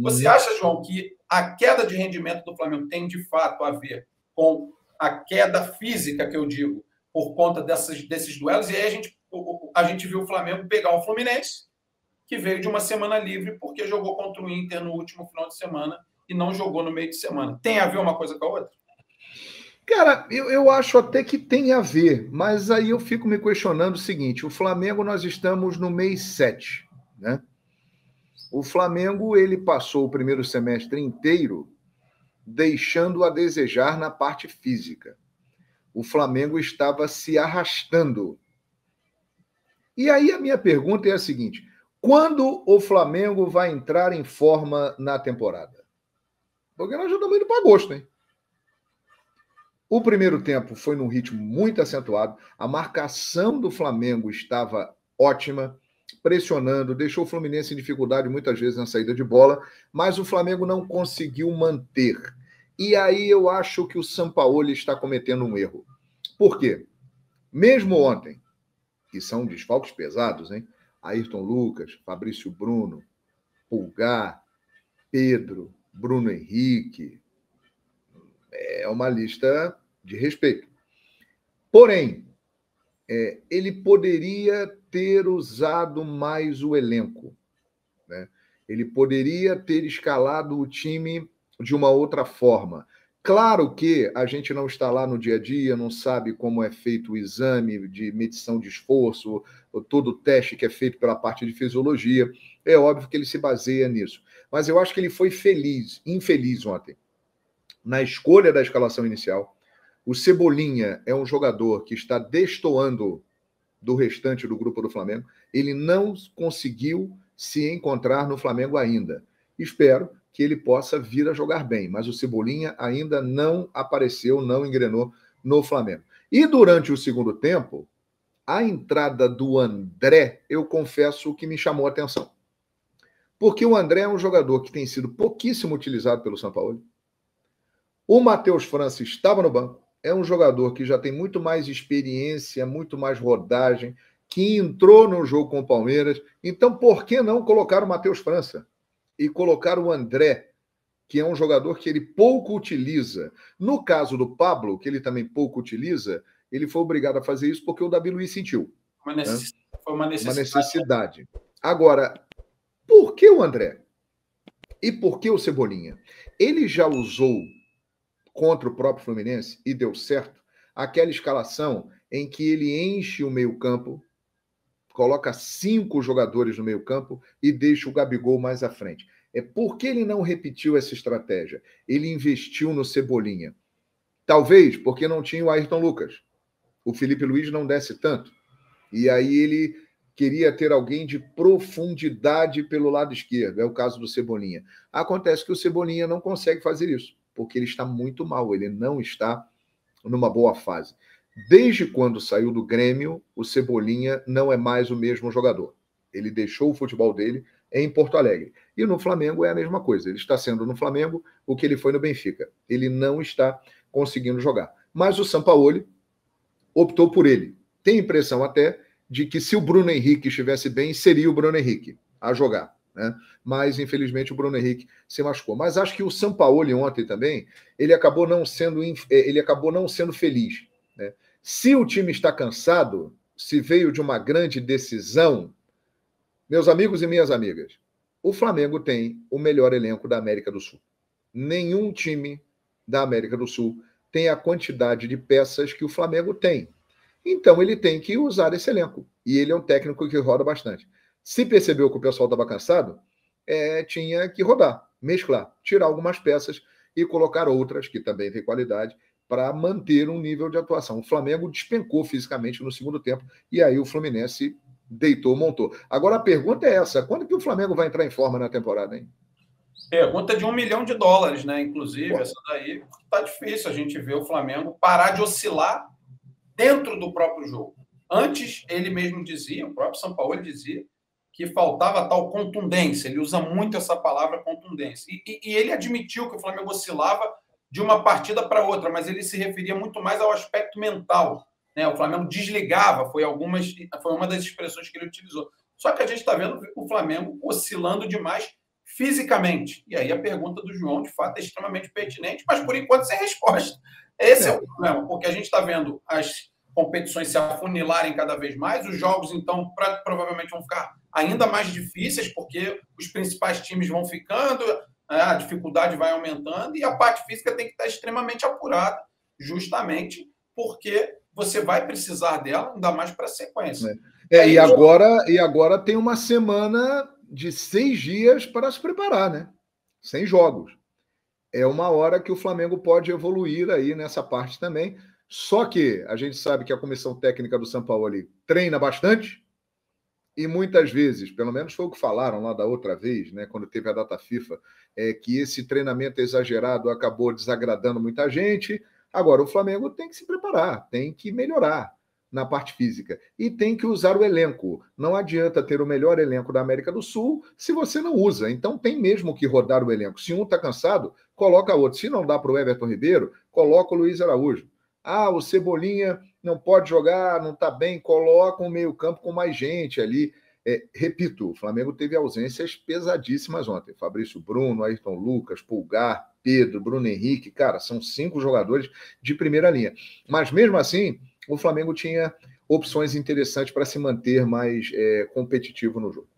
Você acha, João, que a queda de rendimento do Flamengo tem, de fato, a ver com a queda física, que eu digo, por conta desses duelos? E aí a gente viu o Flamengo pegar o Fluminense, que veio de uma semana livre porque jogou contra o Inter no último final de semana e não jogou no meio de semana. Tem a ver uma coisa com a outra? Cara, eu acho até que tem a ver, mas aí eu fico me questionando o seguinte: o Flamengo, nós estamos no mês 7, né? O Flamengo, ele passou o primeiro semestre inteiro deixando a desejar na parte física. O Flamengo estava se arrastando. E aí a minha pergunta é a seguinte: quando o Flamengo vai entrar em forma na temporada? Porque nós já estamos indo para agosto, hein? O primeiro tempo foi num ritmo muito acentuado, a marcação do Flamengo estava ótima, pressionando, deixou o Fluminense em dificuldade muitas vezes na saída de bola, mas o Flamengo não conseguiu manter. E aí eu acho que o Sampaoli está cometendo um erro. Por quê? Mesmo ontem, que são desfalques pesados, hein? Ayrton Lucas, Fabrício Bruno, Pulgar, Pedro, Bruno Henrique. É uma lista de respeito. Porém, ele poderia ter usado mais o elenco, né? Ele poderia ter escalado o time de uma outra forma. Claro que a gente não está lá no dia a dia, não sabe como é feito o exame de medição de esforço, todo o teste que é feito pela parte de fisiologia. É óbvio que ele se baseia nisso. Mas eu acho que ele foi infeliz ontem na escolha da escalação inicial. O Cebolinha é um jogador que está destoando do restante do grupo do Flamengo. Ele não conseguiu se encontrar no Flamengo ainda. Espero que ele possa vir a jogar bem, mas o Cebolinha ainda não apareceu, não engrenou no Flamengo. E durante o segundo tempo, a entrada do André, eu confesso que me chamou a atenção. Porque o André é um jogador que tem sido pouquíssimo utilizado pelo Sampaoli. O Matheus França estava no banco. É um jogador que já tem muito mais experiência, muito mais rodagem, que entrou no jogo com o Palmeiras. Então, por que não colocar o Matheus França? E colocar o André, que é um jogador que ele pouco utiliza. No caso do Pablo, que ele também pouco utiliza, ele foi obrigado a fazer isso porque o Davi Luiz sentiu. Foi uma necessidade. Agora, por que o André? E por que o Cebolinha? Ele já usou contra o próprio Fluminense e deu certo aquela escalação em que ele enche o meio-campo, coloca 5 jogadores no meio-campo e deixa o Gabigol mais à frente. Por que ele não repetiu essa estratégia? Ele investiu no Cebolinha. Talvez porque não tinha o Ayrton Lucas. O Felipe Luiz não desce tanto. E aí ele queria ter alguém de profundidade pelo lado esquerdo. É o caso do Cebolinha. Acontece que o Cebolinha não consegue fazer isso, porque ele está muito mal. Ele não está numa boa fase. Desde quando saiu do Grêmio, o Cebolinha não é mais o mesmo jogador. Ele deixou o futebol dele em Porto Alegre. E no Flamengo é a mesma coisa. Ele está sendo no Flamengo o que ele foi no Benfica. Ele não está conseguindo jogar. Mas o Sampaoli optou por ele. Tem a impressão até de que se o Bruno Henrique estivesse bem, seria o Bruno Henrique a jogar, né? Mas, infelizmente, o Bruno Henrique se machucou. Mas acho que o Sampaoli ontem também, ele acabou não sendo feliz, né? Se o time está cansado, se veio de uma grande decisão, meus amigos e minhas amigas, o Flamengo tem o melhor elenco da América do Sul. Nenhum time da América do Sul tem a quantidade de peças que o Flamengo tem. Então ele tem que usar esse elenco. E ele é um técnico que roda bastante. Se percebeu que o pessoal estava cansado, tinha que rodar, mesclar, tirar algumas peças e colocar outras que também têm qualidade para manter um nível de atuação. O Flamengo despencou fisicamente no segundo tempo e aí o Fluminense deitou, montou. Agora a pergunta é essa: quando que o Flamengo vai entrar em forma na temporada, hein? Pergunta de $1 milhão, né? Inclusive, essa daí tá difícil a gente ver o Flamengo parar de oscilar dentro do próprio jogo. Antes, ele mesmo dizia, o próprio Sampaoli dizia, que faltava tal contundência. Ele usa muito essa palavra contundência. E ele admitiu que o Flamengo oscilava de uma partida para outra, mas ele se referia muito mais ao aspecto mental, né? O Flamengo desligava, foi uma das expressões que ele utilizou. Só que a gente está vendo o Flamengo oscilando demais fisicamente? E aí a pergunta do João, de fato, é extremamente pertinente, mas por enquanto sem resposta. Esse é o problema, porque a gente está vendo as competições se afunilarem cada vez mais, os jogos, então, provavelmente vão ficar ainda mais difíceis, porque os principais times vão ficando, a dificuldade vai aumentando, e a parte física tem que estar extremamente apurada, justamente porque você vai precisar dela, ainda mais para a sequência. E agora tem uma semana de 6 dias para se preparar, né? Sem jogos. É uma hora que o Flamengo pode evoluir aí nessa parte também. Só que a gente sabe que a comissão técnica do São Paulo ali treina bastante e muitas vezes, pelo menos foi o que falaram lá da outra vez, né, quando teve a data FIFA, que esse treinamento exagerado acabou desagradando muita gente. Agora, o Flamengo tem que se preparar, tem que melhorar na parte física e tem que usar o elenco. Não adianta ter o melhor elenco da América do Sul se você não usa. Então tem mesmo que rodar o elenco. Se um está cansado, coloca outro. Se não dá para o Everton Ribeiro, coloca o Luiz Araújo. O Cebolinha não pode jogar, não está bem, coloca um meio-campo com mais gente ali. Repito, o Flamengo teve ausências pesadíssimas ontem. Fabrício Bruno, Ayrton Lucas, Pulgar, Pedro, Bruno Henrique. Cara, são 5 jogadores de primeira linha. Mas mesmo assim, o Flamengo tinha opções interessantes para se manter mais competitivo no jogo.